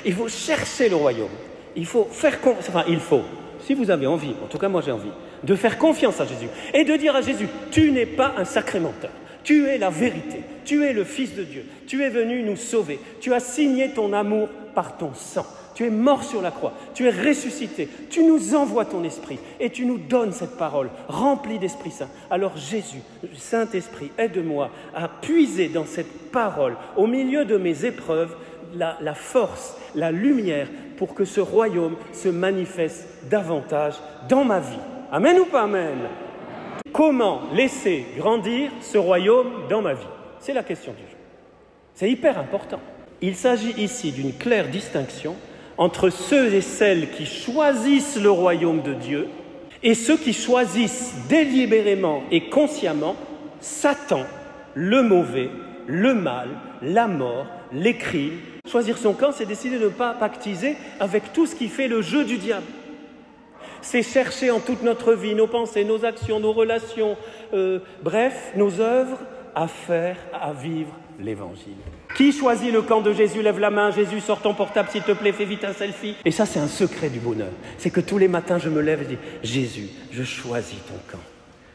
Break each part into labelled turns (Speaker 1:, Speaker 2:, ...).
Speaker 1: Il faut chercher le royaume. Il faut faire confiance, si vous avez envie, en tout cas moi j'ai envie, de faire confiance à Jésus et de dire à Jésus, tu n'es pas un sacré-menteur, tu es la vérité, tu es le Fils de Dieu, tu es venu nous sauver, tu as signé ton amour par ton sang, tu es mort sur la croix, tu es ressuscité, tu nous envoies ton esprit et tu nous donnes cette parole remplie d'Esprit Saint. Alors Jésus, Saint-Esprit, aide-moi à puiser dans cette parole, au milieu de mes épreuves, la force, la lumière pour que ce royaume se manifeste davantage dans ma vie. Amen ou pas amen? Comment laisser grandir ce royaume dans ma vie? C'est la question du jour. C'est hyper important. Il s'agit ici d'une claire distinction entre ceux et celles qui choisissent le royaume de Dieu et ceux qui choisissent délibérément et consciemment Satan, le mauvais, le mal, la mort, les crimes. Choisir son camp, c'est décider de ne pas pactiser avec tout ce qui fait le jeu du diable. C'est chercher en toute notre vie, nos pensées, nos actions, nos relations, bref, nos œuvres, à faire, à vivre l'Évangile. Qui choisit le camp de Jésus? Lève la main. Jésus, sors ton portable, s'il te plaît, fais vite un selfie. Et ça, c'est un secret du bonheur. C'est que tous les matins, je me lève et je dis, Jésus, je choisis ton camp.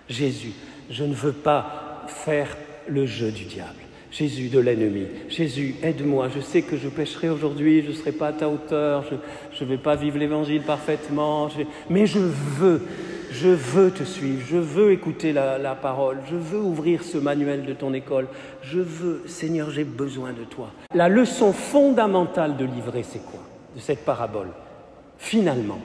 Speaker 1: Jésus, je ne veux pas faire le jeu du diable. Jésus, de l'ennemi. Jésus, aide-moi. Je sais que je pécherai aujourd'hui, je ne serai pas à ta hauteur, je ne vais pas vivre l'Évangile parfaitement, mais je veux te suivre, je veux écouter la parole, je veux ouvrir ce manuel de ton école, je veux, Seigneur, j'ai besoin de toi. La leçon fondamentale de l'ivraie, c'est quoi? De cette parabole. Finalement,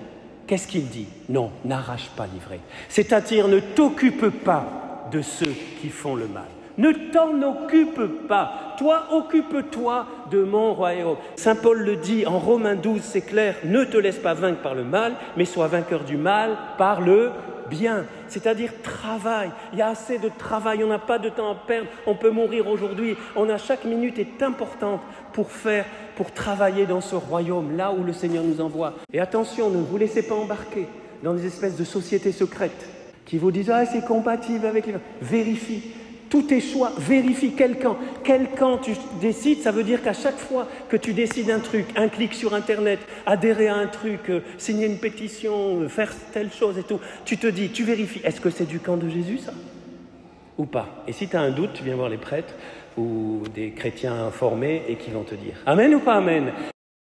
Speaker 1: qu'est-ce qu'il dit? Non, n'arrache pas l'ivraie. C'est-à-dire, ne t'occupe pas de ceux qui font le mal. Ne t'en occupe pas. Toi, occupe-toi de mon royaume. Saint Paul le dit en Romains 12, c'est clair. Ne te laisse pas vaincre par le mal, mais sois vainqueur du mal par le bien. C'est-à-dire travaille. Il y a assez de travail. On n'a pas de temps à perdre. On peut mourir aujourd'hui. Chaque minute est importante pour travailler dans ce royaume, là où le Seigneur nous envoie. Et attention, ne vous laissez pas embarquer dans des espèces de sociétés secrètes qui vous disent « Ah, c'est compatible avec les... » Vérifie. Tous tes choix, vérifie quel camp. Quel camp tu décides, ça veut dire qu'à chaque fois que tu décides un truc, un clic sur Internet, adhérer à un truc, signer une pétition, faire telle chose et tout, tu te dis, tu vérifies, est-ce que c'est du camp de Jésus ça? Ou pas? Et si tu as un doute, tu viens voir les prêtres ou des chrétiens informés et qui vont te dire. Amen ou pas amen?